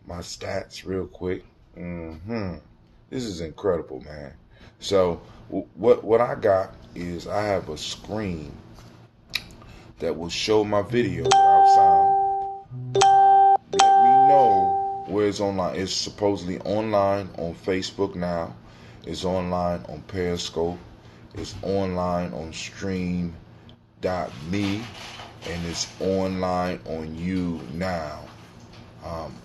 my stats real quick. This is incredible, man. So what I got is I have a screen that will show my video without sound. Let me know where it's online. It's supposedly online on Facebook now. It's online on Periscope. It's online on Stream.me, and it's online on You Now.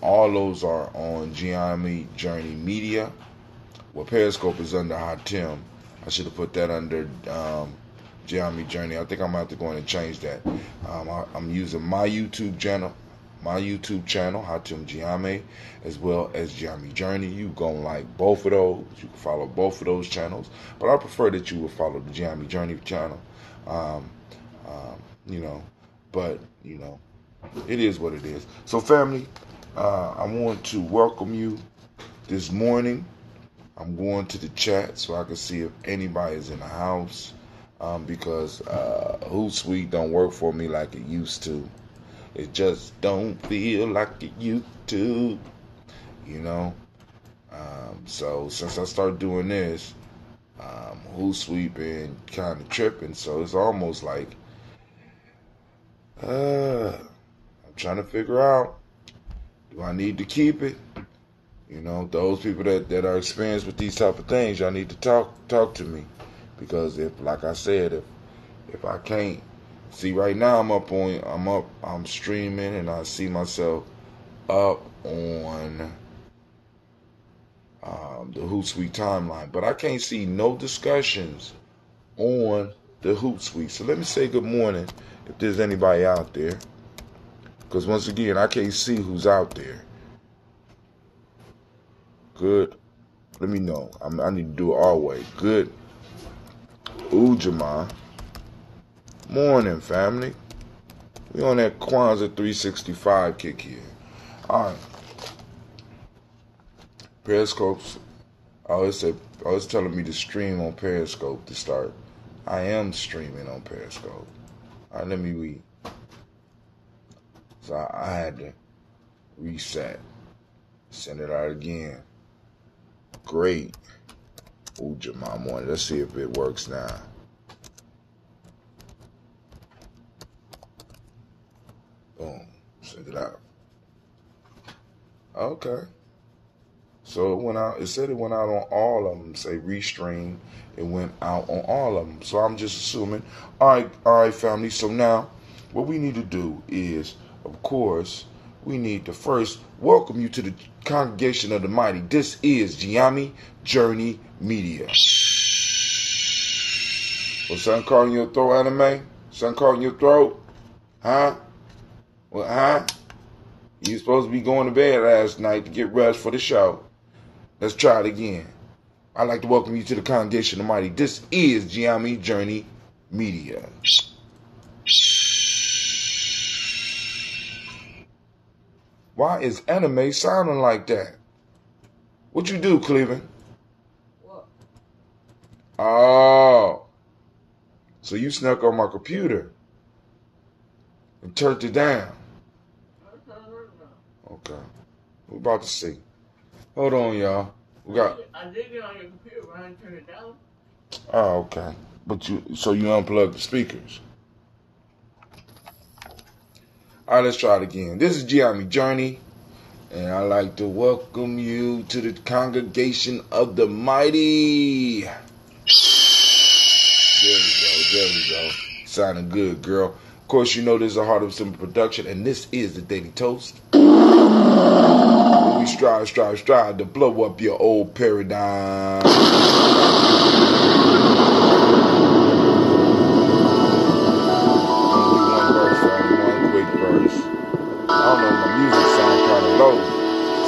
All those are on Gye-Nyame Journey Media. Well, Periscope is under Hatim. I should have put that under Gye-Nyame Journey. I think I'm going to have to go in and change that. I'm using my YouTube channel, Hatim Gye-Nyame, as well as Gye-Nyame Journey. You going to like both of those. You can follow both of those channels. But I prefer that you would follow the Gye-Nyame Journey channel. But it is what it is. So, family, I want to welcome you this morning. I'm going to the chat so I can see if anybody is in the house, because Hootsuite don't work for me like it used to. It just don't feel like it used to, So since I started doing this, Hootsuite been kind of tripping. So it's almost like I'm trying to figure out, do I need to keep it? Those people that are experienced with these type of things, y'all need to talk to me, because like I said, if I can't see right now, I'm streaming, and I see myself up on the Hootsuite timeline, but I can't see no discussions on the Hootsuite. So let me say good morning if there's anybody out there, because once again, I can't see who's out there. Good. Let me know. I need to do it our way. Good. Ujama. Morning, family. We on that Kwanzaa 365 kick here. All right. Periscope's it's telling me to stream on Periscope to start. I am streaming on Periscope. All right, let me read. So I had to reset. Send it out again. Great. Ujama morning. Let's see if it works now. Boom. Send it out. Okay. So it went out. It said it went out on all of them. Say restream. It went out on all of them. So I'm just assuming. All right, family. So now, what we need to do is, of course, we need to first welcome you to the congregation of the mighty. This is Gye-Nyame Journey Media. Was something calling your throat, anime? Something calling your throat? Huh? Well, huh? You supposed to be going to bed last night to get rest for the show. Let's try it again. I'd like to welcome you to the congregation of the mighty. This is Gye-Nyame Journey Media. Why is anime sounding like that? What you do, Cleveland? What? Oh. So you snuck on my computer and turned it down. Okay. We're about to see. Hold on, y'all. I did get on your computer, but I didn't turn it down. Oh, okay. So you unplugged the speakers. All right, let's try it again. This is Gye-Nyame Journey, and I'd like to welcome you to the congregation of the mighty. There we go. Sounding good, girl. Of course, you know this is a Heart of Simple production, and this is the Daily Toast. We strive to blow up your old paradigm. I don't know, my music sound kind of low.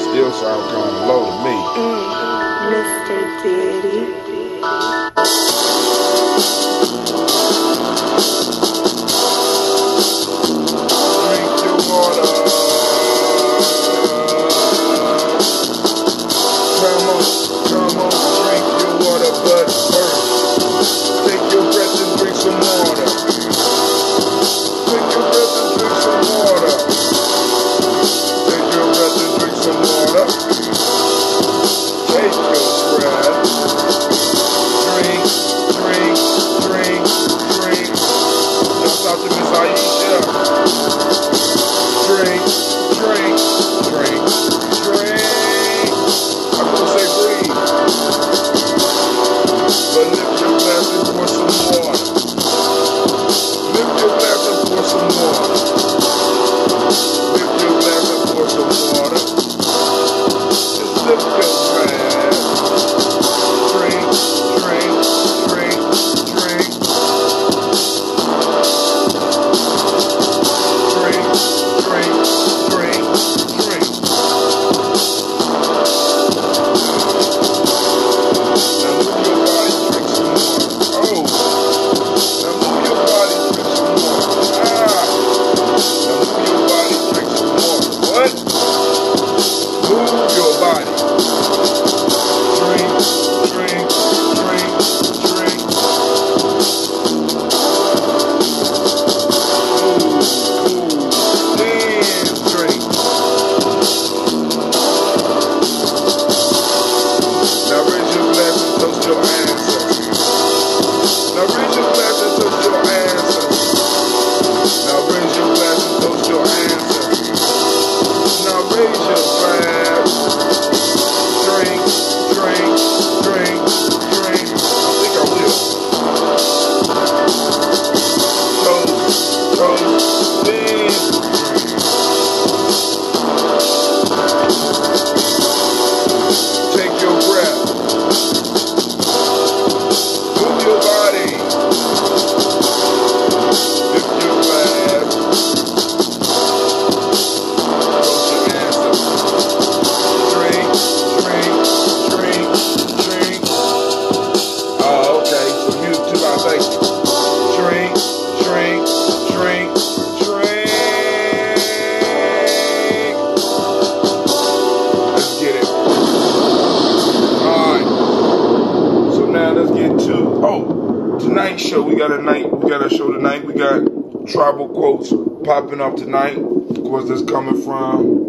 Still sound kind of low to me. Mr. Diddy. Drink your water. Come on, drink your water, but first, take your breath and drink some water. Take your breath and drink some water. Take your breath and drink some water. some water. Just sip your glass. Drink, drink, drink, drink. Drink, drink, drink, drink. Now move your body, drink some water. Oh. Now move your body, drink some water. Now move your body, drink some water. What? Move your body. Drink, drink, drink, drink. Move, then drink. Now raise your glass and toast your ancestors. Now raise your glass and toast your ancestors. Now raise your glass and toast your ancestors. Now raise your glass. Drink, drink, drink, drink. I think I will. Toast, toast, then take your breath. Move your body. Lift your glass. Toast your ancestors. Drink, drink, drink, drink. Oh, okay. So music too loud. Thank you. Drink, drink, drink, drink. Let's get it. Alright. So now let's get to tonight's show. We got a show tonight. We got tribal quotes popping up tonight. Of course, that's coming from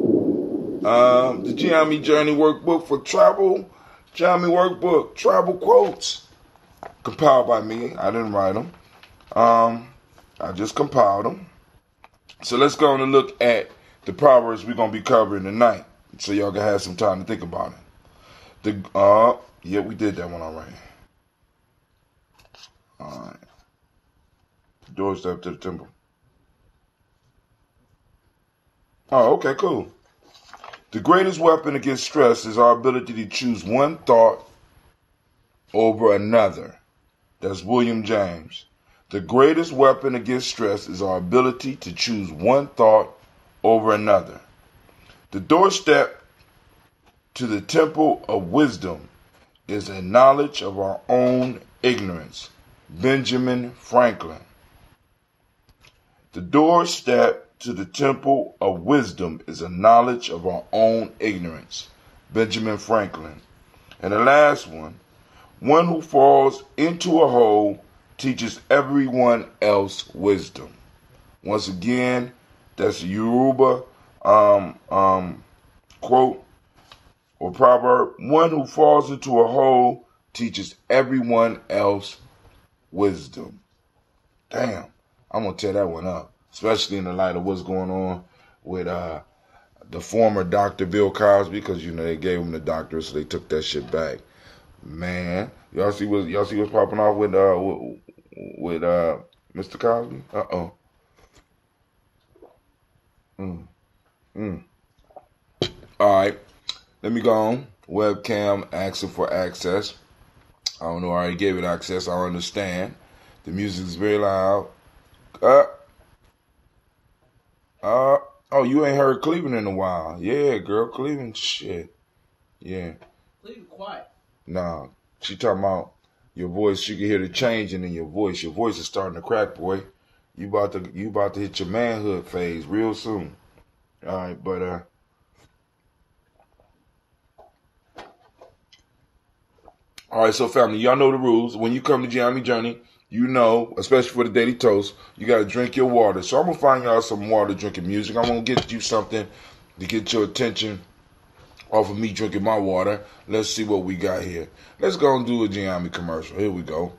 the Gye-Nyame Journey Workbook for Tribal. Gye-Nyame Workbook, Tribal Quotes. Compiled by me. I didn't write them. I just compiled them. So let's go on and look at the proverbs we're going to be covering tonight. So y'all can have some time to think about it. Yeah, we did that one already. Alright. Doorstep to the temple. Oh, okay, cool. The greatest weapon against stress is our ability to choose one thought over another. That's William James. The greatest weapon against stress is our ability to choose one thought over another. The doorstep to the temple of wisdom is a knowledge of our own ignorance. Benjamin Franklin. The doorstep to the temple of wisdom is a knowledge of our own ignorance. Benjamin Franklin. And the last one who falls into a hole teaches everyone else wisdom. Once again, that's a Yoruba quote or proverb. One who falls into a hole teaches everyone else wisdom. Damn, I'm going to tear that one up, especially in the light of what's going on with the former Dr. Bill Cosby, because, you know, they gave him the doctorate, so they took that shit back. Man, y'all see what's popping off with Mr. Cosby? All right, let me go on. Webcam asking for access. I don't know. I already gave it access. I understand. The music is very loud. Oh, you ain't heard Cleveland in a while. Yeah, girl, Cleveland, shit. Yeah. Cleveland quiet. Nah, she talking about your voice. You can hear the changing in your voice. Your voice is starting to crack, boy. You about to hit your manhood phase real soon. All right, but all right, so family, y'all know the rules. When you come to Gye-Nyame Journey, you know, especially for the Daily Toast, you got to drink your water. So I'm going to find y'all some water drinking music. I'm going to get you something to get your attention off of me drinking my water. Let's see what we got here. Let's go and do a Gye-Nyame commercial. Here we go.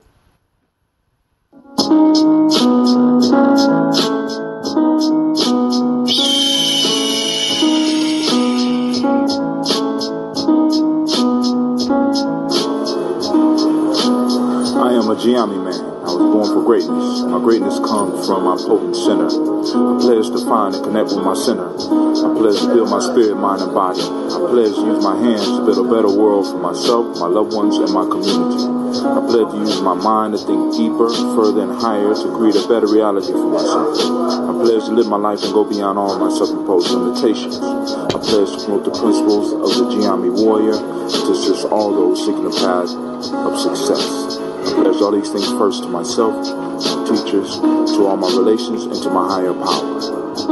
I am a Gye-Nyame man. I was born for greatness. My greatness comes from my potent sinner. I pledge to find and connect with my sinner. I pledge to build my spirit, mind, and body. I pledge to use my hands to build a better world for myself, my loved ones, and my community. I pledge to use my mind to think deeper, further, and higher to create a better reality for myself. I pledge to live my life and go beyond all my self-imposed limitations. I pledge to promote the principles of the Gye-Nyame warrior to assist all those seeking the path of success. I pledge all these things first to myself, my teachers, to all my relations, and to my higher power.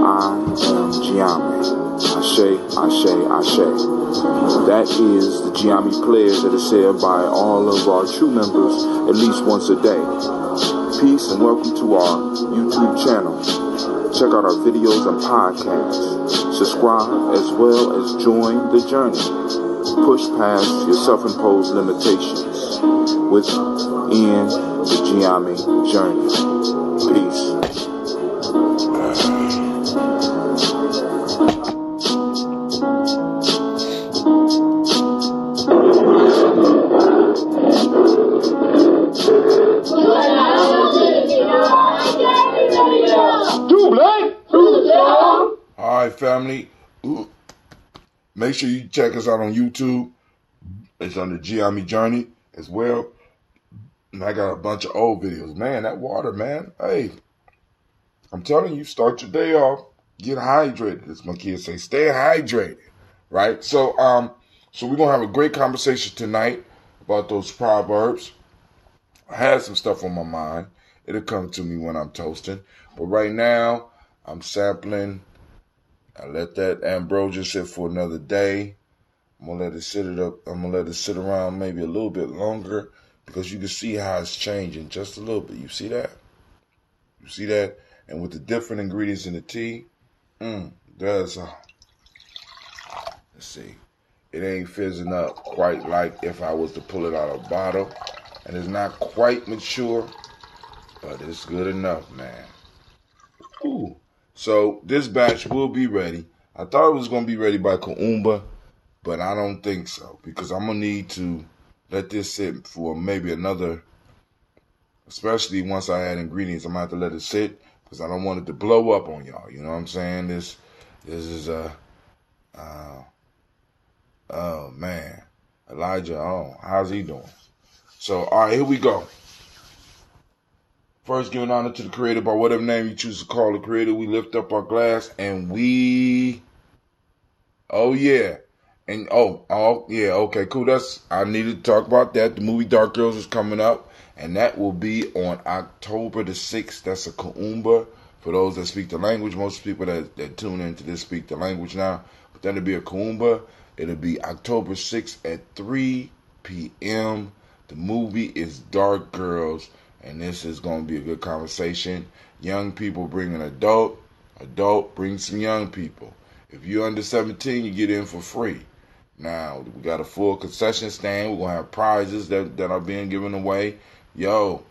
I am Gye-Nyame. Ashe, Ashe, Ashe. That is the Gye-Nyame prayer that is said by all of our true members at least once a day. Peace and welcome to our YouTube channel. Check out our videos and podcasts. Subscribe as well as join the journey. Push past your self-imposed limitations within the Gye-Nyame journey. Peace. All right, family. Make sure you check us out on YouTube. It's on the Gye-Nyame Journey as well. And I got a bunch of old videos. Man, that water, man. Hey, I'm telling you, start your day off. Get hydrated. As my kids say, stay hydrated. Right? So we're going to have a great conversation tonight about those proverbs. I had some stuff on my mind. It'll come to me when I'm toasting. But right now, I'm sampling. I let that ambrosia sit for another day. I'm gonna let it sit around maybe a little bit longer because you can see how it's changing just a little bit. You see that? You see that? And with the different ingredients in the tea, let's see. It ain't fizzing up quite like if I was to pull it out of a bottle. And it's not quite mature, but it's good enough, man. Ooh. So this batch will be ready. I thought it was going to be ready by Kaumba, but I don't think so because I'm going to need to let this sit for maybe another, especially once I add ingredients, I'm going to have to let it sit because I don't want it to blow up on y'all. You know what I'm saying? This is oh man, Elijah, how's he doing? So, all right, here we go. First, giving honor to the Creator by whatever name you choose to call the Creator. We lift up our glass and we, okay, cool. I needed to talk about that. The movie Dark Girls is coming up, and that will be on October the 6th. That's a Kaumba for those that speak the language. Most people that tune into this speak the language now, but then it'll be a Kaumba. It'll be October 6th at 3 p.m. The movie is Dark Girls. And this is going to be a good conversation. Young people bring an adult bring some young people. If you're under 17, you get in for free. Now, we got a full concession stand. We're going to have prizes that are being given away. Yo,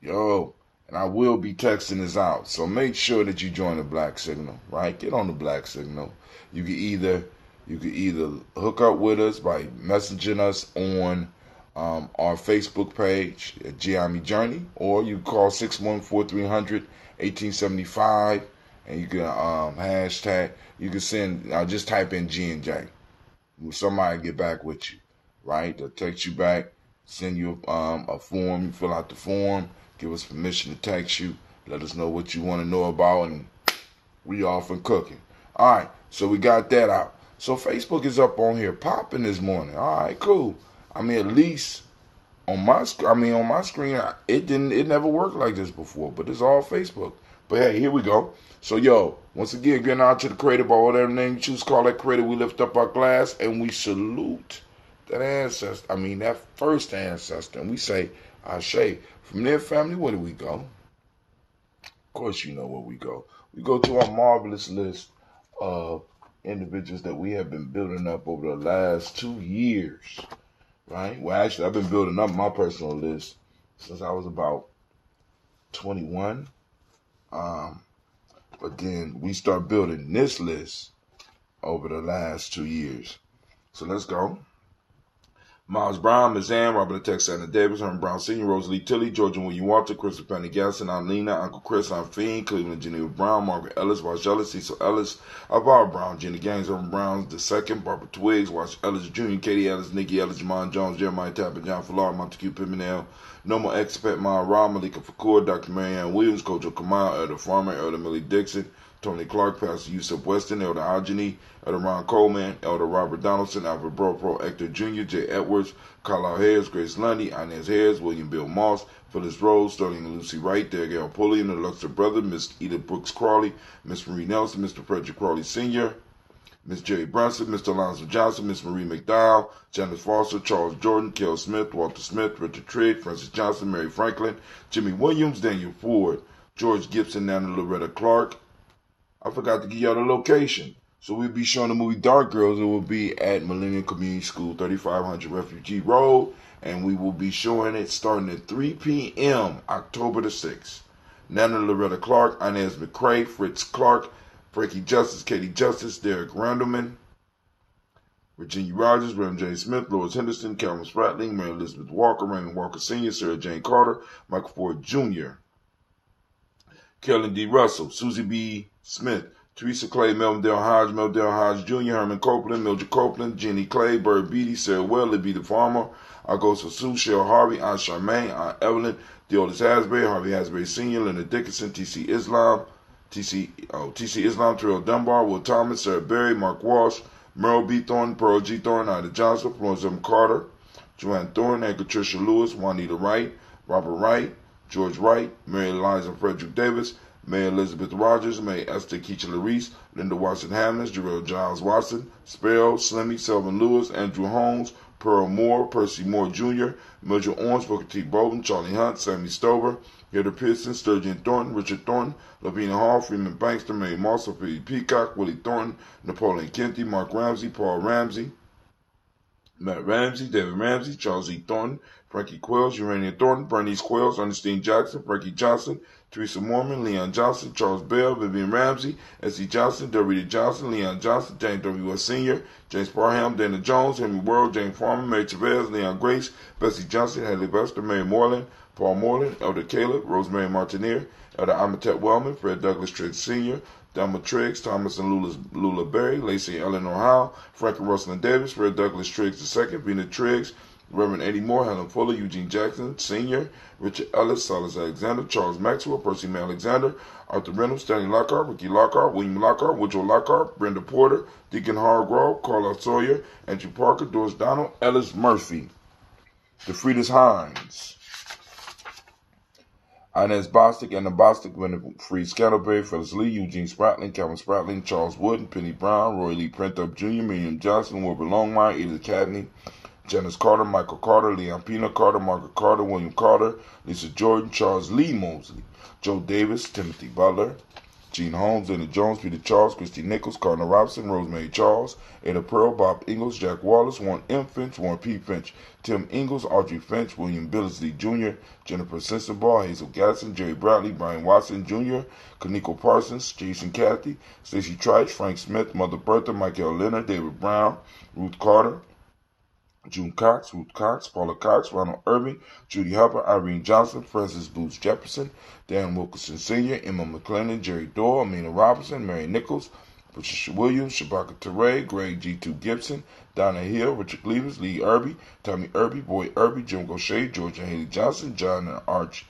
and I will be texting this out. So make sure that you join the Black Signal, right? Get on the Black Signal. You can either hook up with us by messaging us on our Facebook page at Gye-Nyame Journey, or you call 614-300-1875, and you can hashtag. You can send. Just type in G and J. Somebody get back with you, right? They'll text you back, send you a form. You fill out the form, give us permission to text you, let us know what you want to know about, and we off and cooking. All right, so we got that out. So Facebook is up on here popping this morning. All right, cool. I mean, at least on my screen, it never worked like this before, but it's all Facebook. But hey, here we go. So once again, getting out to the Creator by whatever name you choose to call that Creator. We lift up our glass and we salute that ancestor. That first ancestor, and we say Ashe. From there, family, where do we go? Of course, you know where we go. We go to our marvelous list of individuals that we have been building up over the last 2 years. Right? Well, actually, I've been building up my personal list since I was about 21. But then we start building this list over the last 2 years. So let's go. Miles Brown, Miss Ann, Robert Texana Davis, Herman Brown Sr., Rosalie Tilley, Georgia William Walter, Christopher Pendergasson, Aunt Lena, Uncle Chris, Aunt Fiend, Cleveland Geneva Brown, Margaret Ellis, Wash Ellis, Cecil Ellis, Alvaro Brown, Gina Gaines, Herman Brown II, Barbara Twiggs, Wash Ellis Jr., Katie Ellis, Nikki Ellis, Jamon Jones, Jeremiah Tapper, John Falar, Montague Pimenel, Normal Expat, Maya Ra, Malika Fakur, Dr. Marianne Williams, Kojo Kamal, Elder Farmer, Elder Millie Dixon, Tony Clark, Pastor Yusuf Weston, Elder Algeny, Elder Ron Coleman, Elder Robert Donaldson, Alfred Bro, Hector Jr., Jay Edwards, Carlisle Harris, Grace Lundy, Inez Harris, William Bill Moss, Phyllis Rose, Sterling and Lucy Wright, Derek L. Pulliam, the Luxor brother, Miss Edith Brooks Crawley, Miss Marie Nelson, Mr. Frederick Crawley Sr., Miss Jerry Brunson, Mr. Alonzo Johnson, Miss Marie McDowell, Janice Foster, Charles Jordan, Kel Smith, Walter Smith, Richard Trigg, Francis Johnson, Mary Franklin, Jimmy Williams, Daniel Ford, George Gibson, Nana Loretta Clark. I forgot to give y'all the location. So we'll be showing the movie Dark Girls. It will be at Millennium Community School, 3500 Refugee Road. And we will be showing it starting at 3 p.m. October the 6th. Nana Loretta Clark, Inez McCrae, Fritz Clark, Frankie Justice, Katie Justice, Derek Randleman, Virginia Rogers, Reverend Jane Smith, Lois Henderson, Calvin Spratling, Mary Elizabeth Walker, Raymond Walker Sr., Sarah Jane Carter, Michael Ford Jr., Kellen D. Russell, Susie B. Smith, Teresa Clay, Melvin Dale Hodge Jr., Herman Copeland, Mildred Copeland, Jenny Clay, Bird Beatty, Sarah Well, Libby the Farmer, Augusta Sue, Cheryl Harvey, Aunt Charmaine, Aunt Evelyn, Deolis Hasbury, Harvey Hasbury Sr., Leonard Dickinson, TC Islam, Terrell Dunbar, Will Thomas, Sarah Berry, Mark Walsh, Merle B. Thornton, Pearl G. Thornton, Ida Johnson, Florence M. Carter, Joanne Thornton, and Patricia Lewis, Juanita Wright, Robert Wright, George Wright, Mary Eliza Frederick Davis, May Elizabeth Rogers, May Esther Keachler Reese, Linda Watson Hamlins, Jarrell Giles Watson, Sparrow, Slimmy, Selvin Lewis, Andrew Holmes, Pearl Moore, Percy Moore Jr., Mildred Orange, Booker T. Bolden, Charlie Hunt, Sammy Stover, Heather Pearson, Sturgeon Thornton, Richard Thornton, Lavina Hall, Freeman Bankster, Mary Moss, Sophie Peacock, Willie Thornton, Napoleon Kenty, Mark Ramsey, Paul Ramsey, Matt Ramsey, David Ramsey, Charles E. Thornton, Frankie Quells, Urania Thornton, Bernice Quells, Ernestine Jackson, Frankie Johnson, Teresa Mormon, Leon Johnson, Charles Bell, Vivian Ramsey, S.E. Johnson, Dorita Johnson, Leon Johnson, James W. S. Sr., James Parham, Dana Jones, Henry World, James Farmer, Mary Chavez, Leon Grace, Bessie Johnson, Hadley Vester, Mary Moreland, Paul Moreland, Elder Caleb, Rosemary Martineer, Elder Amatet Wellman, Fred Douglas Triggs Sr., Delma Triggs, Thomas and Lula Berry, Lacey Eleanor Howe, Frankie Russell Davis, Fred Douglas Triggs II, Vina Triggs, Reverend Eddie Moore, Helen Fuller, Eugene Jackson Sr., Richard Ellis, Silas Alexander, Charles Maxwell, Percy May Alexander, Arthur Reynolds, Stanley Lockhart, Ricky Lockhart, William Lockhart, Woodrow Lockhart, Brenda Porter, Deacon Hargrove, Carla Sawyer, Andrew Parker, Doris Donald, Ellis Murphy, DeFridas Hines, Inez Bostic, Anna Bostic, Winifred Scantleberry, Phyllis Lee, Eugene Spratling, Calvin Spratling, Charles Wooden, Penny Brown, Roy Lee Printup Jr., Miriam Johnson, Wilbur Longmire, Edith Cadney, Janice Carter, Michael Carter, Leon Pina Carter, Margaret Carter, William Carter, Lisa Jordan, Charles Lee Mosley, Joe Davis, Timothy Butler, Gene Holmes, Dana Jones, Peter Charles, Christy Nichols, Cardinal Robinson, Rosemary Charles, Ada Pearl, Bob Ingalls, Jack Wallace, Warren M. Finch, Warren P. Finch, Tim Ingalls, Audrey Finch, William Billingsley Jr., Jennifer Sensenbaugh, Hazel Gasson, Jerry Bradley, Brian Watson Jr., Kaniko Parsons, Jason Cathy, Stacey Trice, Frank Smith, Mother Bertha, Michael Leonard, David Brown, Ruth Carter, June Cox, Ruth Cox, Paula Cox, Ronald Irving, Judy Harper, Irene Johnson, Francis Booth Jefferson, Dan Wilkerson Sr., Emma McClellan, Jerry Doyle, Amina Robinson, Mary Nichols, Patricia Williams, Shabaka Teray, Greg G2 Gibson, Donna Hill, Richard Cleavers, Lee Irby, Tommy Irby, Boy Irby, Jim Gaucher, Georgia Haley Johnson, John and Archie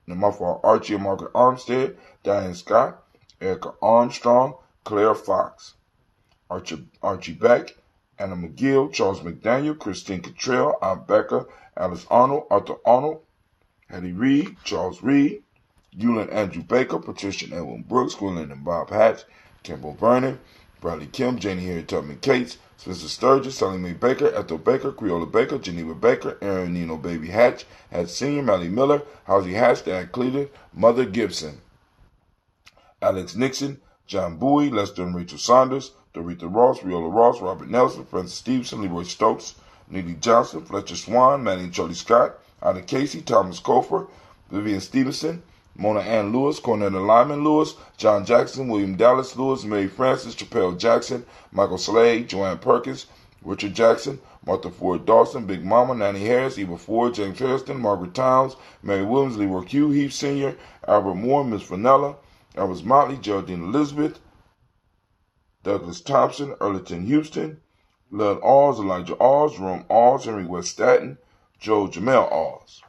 and Margaret Armstead, Diane Scott, Erica Armstrong, Claire Fox, Archie Beck, Anna McGill, Charles McDaniel, Christine Cottrell, Aunt Becca, Alice Arnold, Arthur Arnold, Hattie Reed, Charles Reed, Eulin Andrew Baker, Patricia Edwin Brooks, Gwendolyn and Bob Hatch, Campbell Vernon, Bradley Kim, Janie Harry Tubman Cates, Spencer Sturgis, Sally Mae Baker, Ethel Baker, Creola Baker, Geneva Baker, Aaron Nino Baby Hatch, Hatch Sr., Mally Miller, Howsey Hatch, Dan Cleveland, Mother Gibson, Alex Nixon, John Bowie, Lester and Rachel Saunders, Dorita Ross, Riola Ross, Robert Nelson, Francis Stevenson, Leroy Stokes, Neely Johnson, Fletcher Swan, Manny and Charlie Scott, Ida Casey, Thomas Kofer, Vivian Stevenson, Mona Ann Lewis, Cornetta Lyman Lewis, John Jackson, William Dallas Lewis, Mary Francis, Chappelle Jackson, Michael Slade, Joanne Perkins, Richard Jackson, Martha Ford Dawson, Big Mama, Nanny Harris, Eva Ford, James Hairston, Margaret Towns, Mary Williams, Leroy Q, Heath Sr., Albert Moore, Miss Fenella, Elvis Motley, Geraldine Elizabeth, Douglas Thompson, Earlington Houston, Lud Alls, Elijah Alls, Jerome Alls, Henry West Staten, Joe Jamel Alls.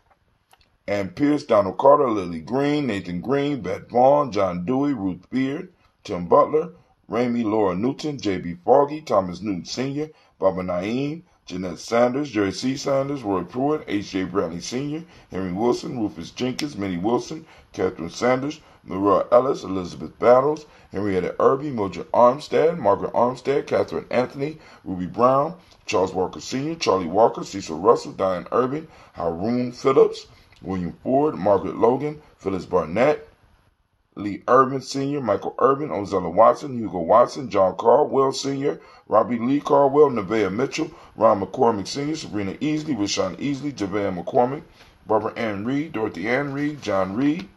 Ann Pierce, Donald Carter, Lily Green, Nathan Green, Beth Vaughn, John Dewey, Ruth Beard, Tim Butler, Ramey Laura Newton, J.B. Foggy, Thomas Newton Sr., Baba Naeem, Jeanette Sanders, Jerry C. Sanders, Roy Pruitt, H.J. Bradley Sr., Henry Wilson, Rufus Jenkins, Minnie Wilson, Catherine Sanders, Maria Ellis, Elizabeth Battles, Henrietta Irby, Mildred Armstead, Margaret Armstead, Catherine Anthony, Ruby Brown, Charles Walker Sr., Charlie Walker, Cecil Russell, Diane Irving, Haroon Phillips, William Ford, Margaret Logan, Phyllis Barnett, Lee Urban Sr., Michael Urban, Ozella Watson, Hugo Watson, John Caldwell Sr., Robbie Lee Caldwell, Nevaeh Mitchell, Ron McCormick Sr., Sabrina Easley, Rashawn Easley, Javea McCormick, Barbara Ann Reed, Dorothy Ann Reed, John Reed,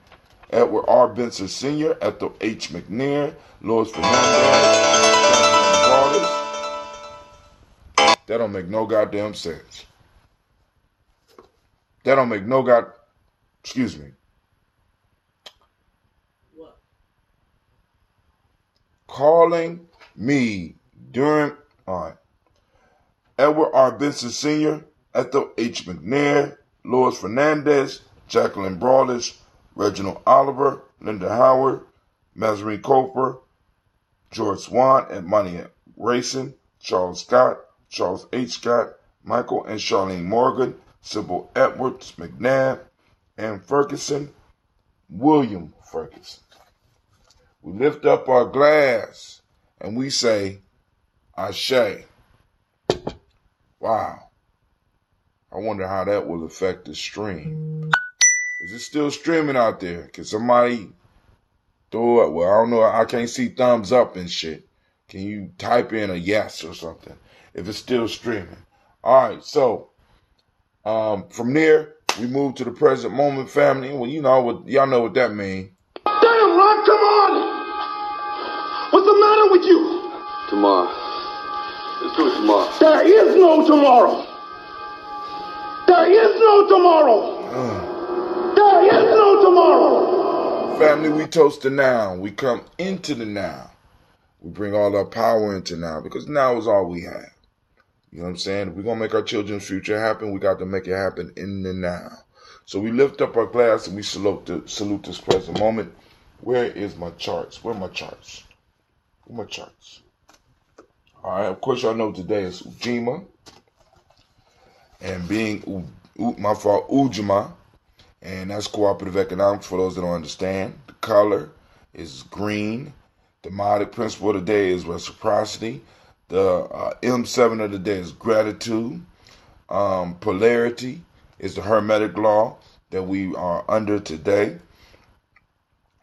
Edward R. Benson Sr., Ethel H. McNair, Lois Fernandez, That don't make no goddamn sense. That don't make no excuse me. What? Calling me during, all right. Edward R. Benson Sr., Ethel H. McNair, Lois Fernandez, Jacqueline Brawlers, Reginald Oliver, Linda Howard, Mazarine Coper, George Swan, and Monia Rayson, Charles Scott, Charles H. Scott, Michael and Charlene Morgan, Sybil Edwards McNabb, Ann Ferguson, William Ferguson. We lift up our glass and we say, Ashe. Wow. I wonder how that will affect the stream. Is it still streaming out there? Can somebody throw it? Well, I don't know. I can't see thumbs up and shit. Can you type in a yes or something if it's still streaming? All right. So from there, we move to the present moment, family. Well, y'all know what that means. Damn, Rod, come on! What's the matter with you? Tomorrow. Let's do it tomorrow. There is no tomorrow. There is no tomorrow. There is no tomorrow. Family, we toast the now. We come into the now. We bring all our power into now because now is all we have. You know what I'm saying? If we're going to make our children's future happen, we got to make it happen in the now. So we lift up our glass and we salute this present moment. Where is my charts? Where are my charts? Where are my charts? All right. Of course, y'all know today is Ujima. And being, Ujima. And that's cooperative economics for those that don't understand. The color is green. The modic principle of the day is reciprocity. The M7 of the day is gratitude. Polarity is the hermetic law that we are under today.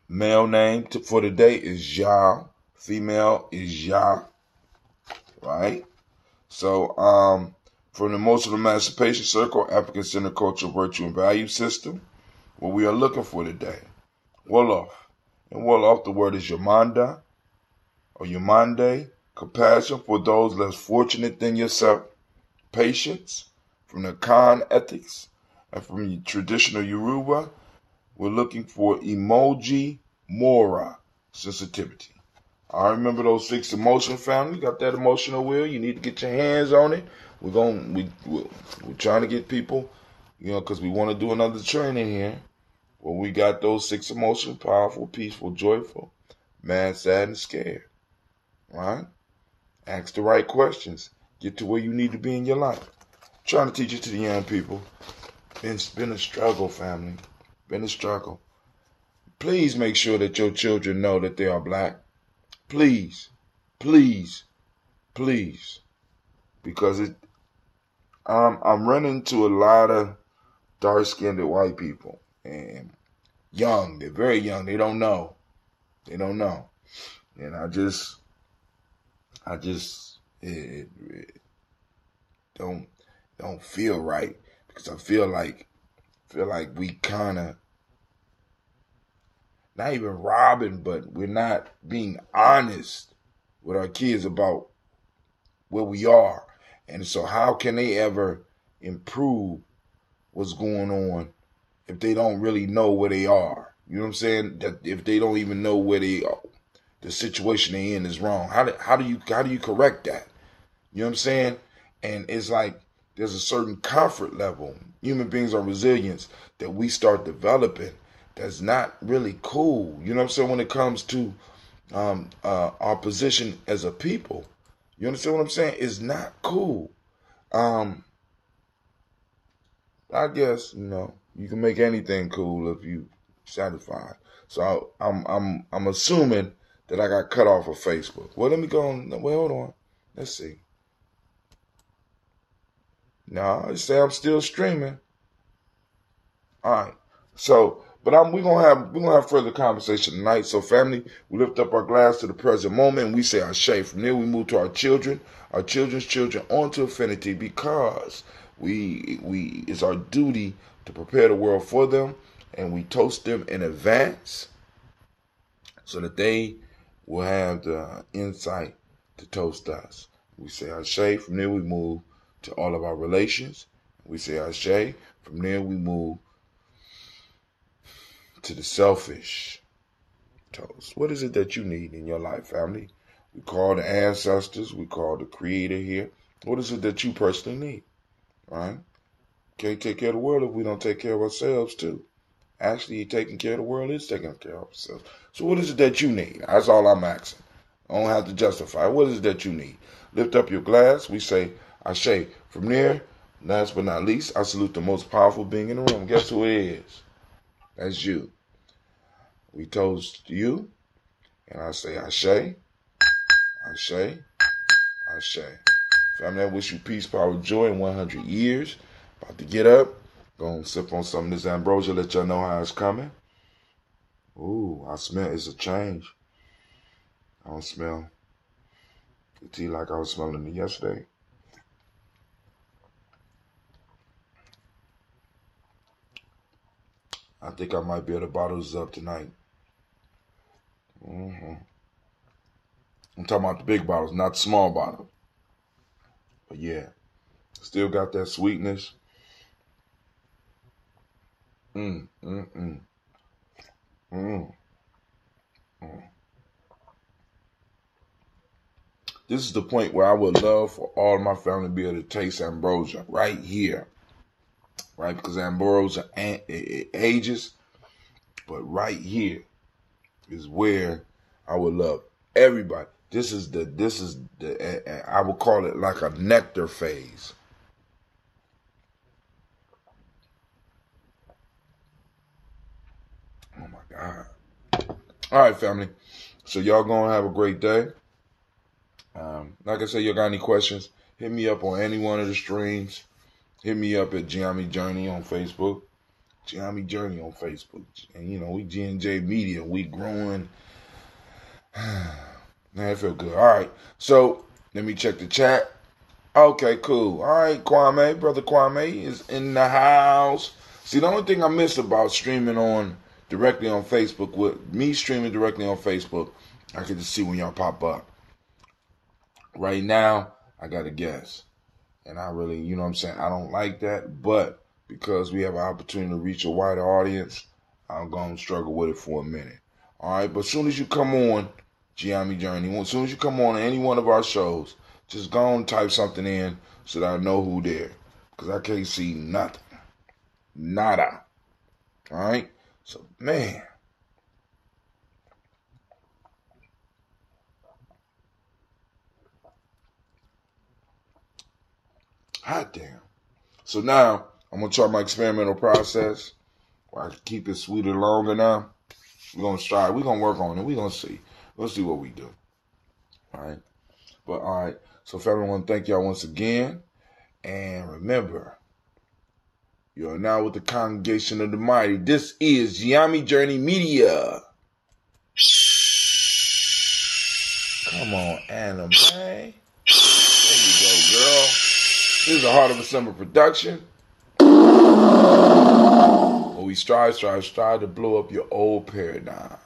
Male name for the day is Ya. Female is Ya. Right? So, from the emotional emancipation circle, African Centered Culture, Virtue, and Value System, what we are looking for today. Wolof. In Wolof, the word is Yamanda or Yamande. Compassion for those less fortunate than yourself. Patience from the Khan ethics. And from the traditional Yoruba, we're looking for emoji mora, sensitivity. I remember those 6 emotion family. You got that emotional wheel. You need to get your hands on it. We're trying to get people, because we want to do another training here. Well, we got those 6 emotions: powerful, peaceful, joyful, mad, sad, and scared. Right? Ask the right questions. Get to where you need to be in your life. Trying to teach it to the young people. It's been a struggle, family. Been a struggle. Please make sure that your children know that they are black. Please. Please. Please. Because I'm running into a lot of dark-skinned white people. And young. They're very young. They don't know. They don't know. And it don't feel right, because I feel like we kind of not even robbing, but we're not being honest with our kids about where we are And so how can they ever improve what's going on if they don't really know where they are? You know what I'm saying? That if they don't even know where they are, the situation they're in is wrong. How do you correct that? You know what I'm saying? And it's like there's a certain comfort level. Human beings are resilient that we start developing that's not really cool. You know what I'm saying? When it comes to our position as a people. You understand what I'm saying? It's not cool. I guess, you can make anything cool if you satisfied. So I'm assuming that I got cut off of Facebook. Well, let me go on. Well, hold on. Let's see. No, it say I'm still streaming. All right. So, but we're gonna have further conversation tonight. So, family, we lift up our glass to the present moment and we say Ashe. From there, we move to our children, our children's children, onto infinity, because it's our duty to prepare the world for them, and we toast them in advance so that they will have the insight to toast us. We say Ashe. From there, we move to all of our relations. We say Ashe. From there, we move to the selfish toast. What is it that you need in your life, family? We call the ancestors. We call the creator here. What is it that you personally need? Right? Can't take care of the world if we don't take care of ourselves too. Actually, taking care of the world is taking care of ourselves. So what is it that you need? That's all I'm asking. I don't have to justify. What is it that you need? Lift up your glass. We say Ashe. From there, last but not least, I salute the most powerful being in the room. Guess who it is? That's you. We toast you, and I say Ashe, Ashe, Ashe. Family, I wish you peace, power, joy in 100 years. About to get up, gonna sip on some of this ambrosia, let y'all know how it's coming. Ooh, I smell it's a change. I don't smell the tea like I was smelling it yesterday. I think I might be able to bottle this up tonight. I'm talking about the big bottles, not the small bottle. But yeah, still got that sweetness. This is the point where I would love for all of my family to be able to taste ambrosia right here. Right? Because ambrosia ages. But right here is where I would love everybody. This is the I would call it like a nectar phase. Oh my God. All right, family. So y'all gonna have a great day. Like I said, y'all got any questions, hit me up on any one of the streams. Hit me up at Gye-Nyame Journey on Facebook. Gye-Nyame Journey on Facebook. And we G&J Media. We growing. Man, I feel good. All right. So let me check the chat. Okay, cool. All right, Kwame. Brother Kwame is in the house. See, the only thing I miss about streaming directly on Facebook, with me streaming directly on Facebook, I can just see when y'all pop up. Right now, I got to guess. And I really, I don't like that. But because we have an opportunity to reach a wider audience, I'm going to struggle with it for a minute. All right. But as soon as you come on Gye-Nyame Journey, as soon as you come on any one of our shows, just go and type something in so that I know who there. Because I can't see nothing. Nada. All right. So, man. Hot damn. So now, I'm going to try my experimental process where I can keep it sweeter longer now. We're going to try. We're going to work on it. We're going to see. Let's see what we do. All right. But, all right. So, family, I want to thank y'all once again. And remember, you are now with the Congregation of the Mighty. This is Gye-Nyame Journey Media. Come on, Anna, man. There you go, girl. This is a Heart of December production. Where we strive to blow up your old paradigm.